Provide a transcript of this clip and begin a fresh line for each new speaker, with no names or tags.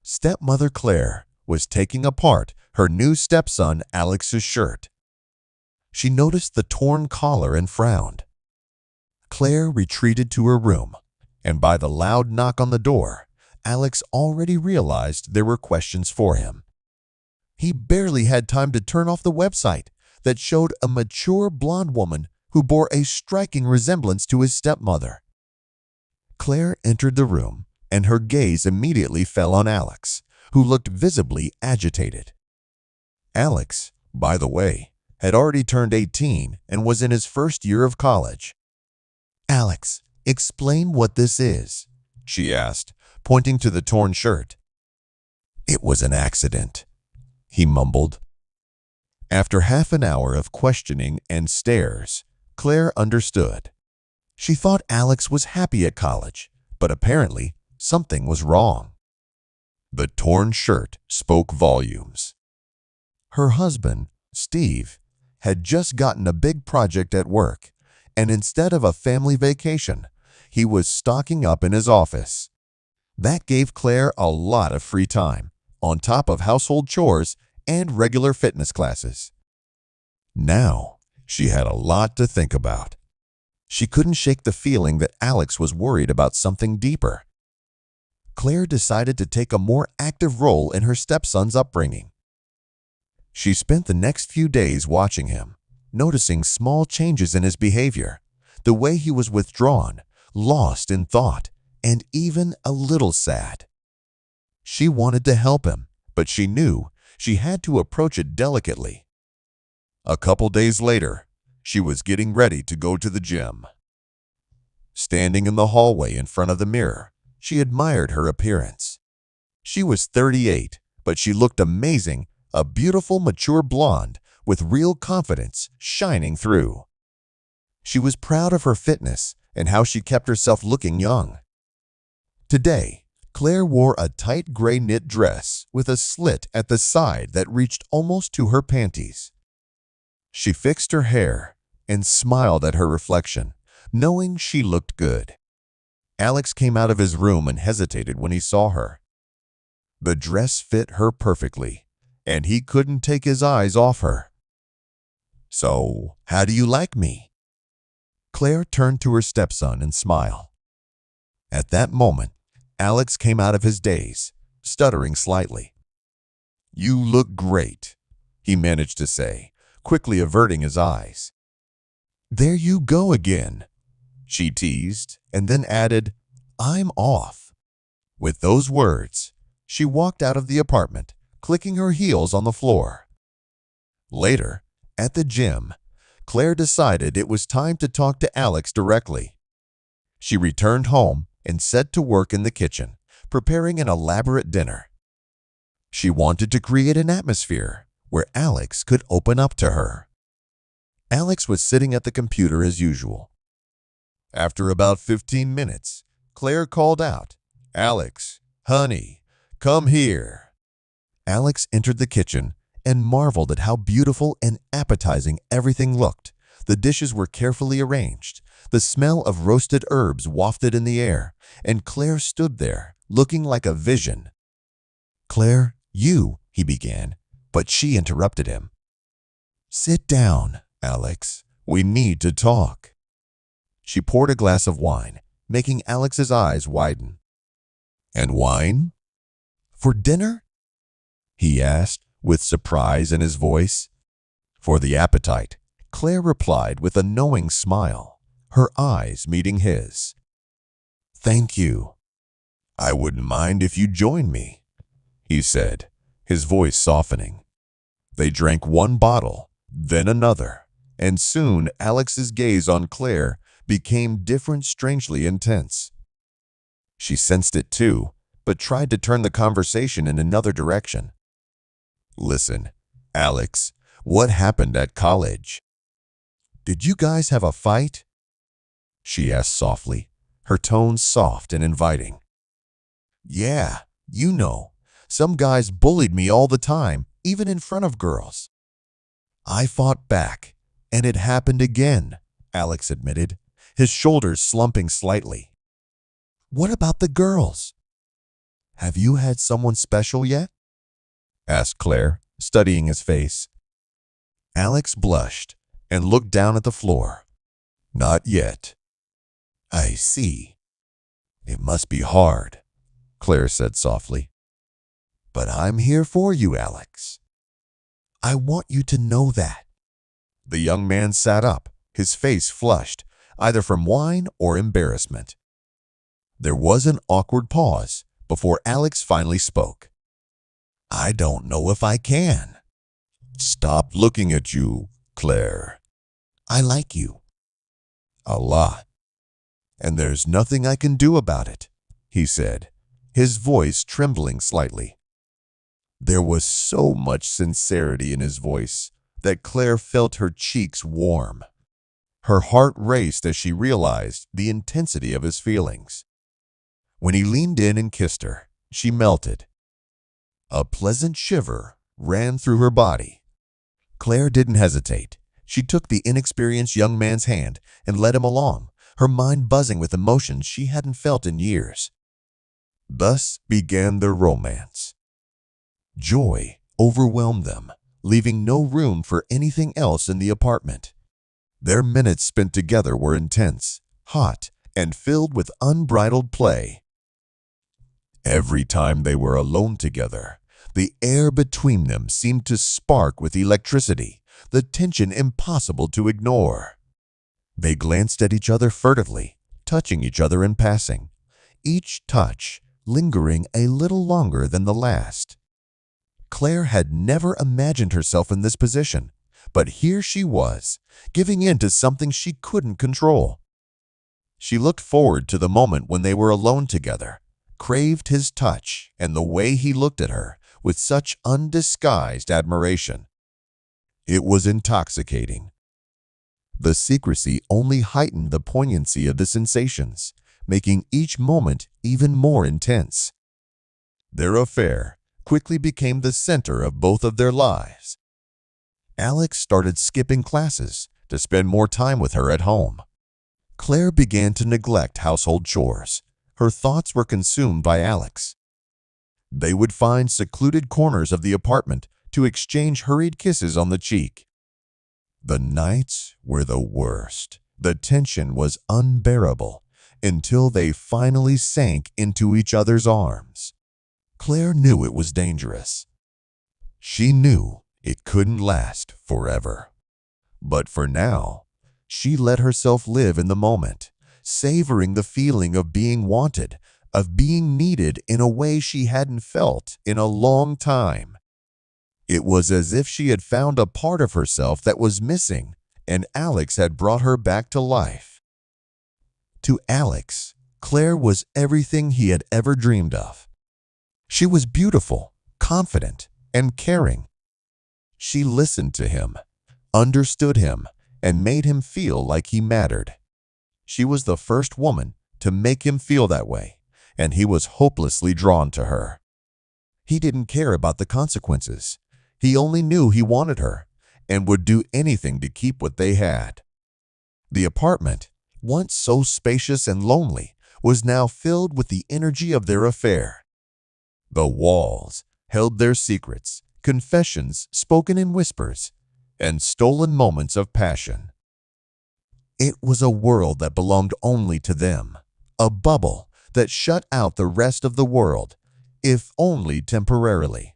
Stepmother Claire was taking apart her new stepson Alex's shirt. She noticed the torn collar and frowned. Claire retreated to her room, and by the loud knock on the door, Alex already realized there were questions for him. He barely had time to turn off the website that showed a mature blonde woman who bore a striking resemblance to his stepmother. Claire entered the room, and her gaze immediately fell on Alex, who looked visibly agitated. Alex, by the way, had already turned 18 and was in his first year of college. "Alex, explain what this is," she asked, pointing to the torn shirt. "It was an accident," he mumbled. After half an hour of questioning and stares, Claire understood. She thought Alex was happy at college, but apparently something was wrong. The torn shirt spoke volumes. Her husband, Steve, had just gotten a big project at work, and instead of a family vacation, he was stocking up in his office. That gave Claire a lot of free time, on top of household chores and regular fitness classes. Now, she had a lot to think about. She couldn't shake the feeling that Alex was worried about something deeper. Claire decided to take a more active role in her stepson's upbringing. She spent the next few days watching him, noticing small changes in his behavior, the way he was withdrawn, lost in thought, and even a little sad. She wanted to help him, but she knew she had to approach it delicately. A couple days later, she was getting ready to go to the gym. Standing in the hallway in front of the mirror, she admired her appearance. She was 38, but she looked amazing, a beautiful, mature blonde with real confidence shining through. She was proud of her fitness and how she kept herself looking young. Today, Claire wore a tight gray knit dress with a slit at the side that reached almost to her panties. She fixed her hair and smiled at her reflection, knowing she looked good. Alex came out of his room and hesitated when he saw her. The dress fit her perfectly, and he couldn't take his eyes off her. "So, how do you like me?" Claire turned to her stepson and smiled. At that moment, Alex came out of his daze, stuttering slightly. "You look great," he managed to say, quickly averting his eyes. "There you go again," she teased, and then added, "I'm off." With those words, she walked out of the apartment, clicking her heels on the floor. Later, at the gym, Claire decided it was time to talk to Alex directly. She returned home and set to work in the kitchen, preparing an elaborate dinner. She wanted to create an atmosphere where Alex could open up to her. Alex was sitting at the computer as usual. After about 15 minutes, Claire called out, "Alex, honey, come here." Alex entered the kitchen and marveled at how beautiful and appetizing everything looked. The dishes were carefully arranged. The smell of roasted herbs wafted in the air, and Claire stood there, looking like a vision. "Claire, he began, but she interrupted him. "Sit down, Alex. We need to talk." She poured a glass of wine, making Alex's eyes widen. "And wine? For dinner?" he asked, with surprise in his voice. "For the appetite," Claire replied with a knowing smile, her eyes meeting his. "Thank you." "I wouldn't mind if you joined me," he said, his voice softening. They drank one bottle, then another, and soon Alex's gaze on Claire became different, strangely intense. She sensed it too, but tried to turn the conversation in another direction. "Listen, Alex, what happened at college?" "Did you guys have a fight?" she asked softly, her tone soft and inviting. "Yeah, some guys bullied me all the time, even in front of girls." "I fought back, and it happened again," Alex admitted, his shoulders slumping slightly. "What about the girls?" "Have you had someone special yet?" asked Claire, studying his face. Alex blushed and looked down at the floor. "Not yet." "I see. It must be hard," Claire said softly. "But I'm here for you, Alex. I want you to know that." The young man sat up, his face flushed, either from wine or embarrassment. There was an awkward pause before Alex finally spoke. "I don't know if I can." "Stop looking at you, Claire." "I like you." "A lot. And there's nothing I can do about it," he said, his voice trembling slightly. There was so much sincerity in his voice that Claire felt her cheeks warm. Her heart raced as she realized the intensity of his feelings. When he leaned in and kissed her, she melted. A pleasant shiver ran through her body. Claire didn't hesitate. She took the inexperienced young man's hand and led him along, her mind buzzing with emotions she hadn't felt in years. Thus began their romance. Joy overwhelmed them, leaving no room for anything else in the apartment. Their minutes spent together were intense, hot, and filled with unbridled play. Every time they were alone together, the air between them seemed to spark with electricity, the tension impossible to ignore. They glanced at each other furtively, touching each other in passing, each touch lingering a little longer than the last. Claire had never imagined herself in this position, but here she was, giving in to something she couldn't control. She looked forward to the moment when they were alone together, craved his touch and the way he looked at her with such undisguised admiration. It was intoxicating. The secrecy only heightened the poignancy of the sensations, making each moment even more intense. Their affair quickly became the center of both of their lives. Alex started skipping classes to spend more time with her at home. Claire began to neglect household chores. Her thoughts were consumed by Alex. They would find secluded corners of the apartment to exchange hurried kisses on the cheek. The nights were the worst. The tension was unbearable until they finally sank into each other's arms. Claire knew it was dangerous. She knew it couldn't last forever. But for now, she let herself live in the moment, savoring the feeling of being wanted, of being needed in a way she hadn't felt in a long time. It was as if she had found a part of herself that was missing, and Alex had brought her back to life. To Alex, Claire was everything he had ever dreamed of. She was beautiful, confident, and caring. She listened to him, understood him, and made him feel like he mattered. She was the first woman to make him feel that way, and he was hopelessly drawn to her. He didn't care about the consequences. He only knew he wanted her and would do anything to keep what they had. The apartment, once so spacious and lonely, was now filled with the energy of their affair. The walls held their secrets, confessions spoken in whispers, and stolen moments of passion. It was a world that belonged only to them, a bubble that shut out the rest of the world, if only temporarily.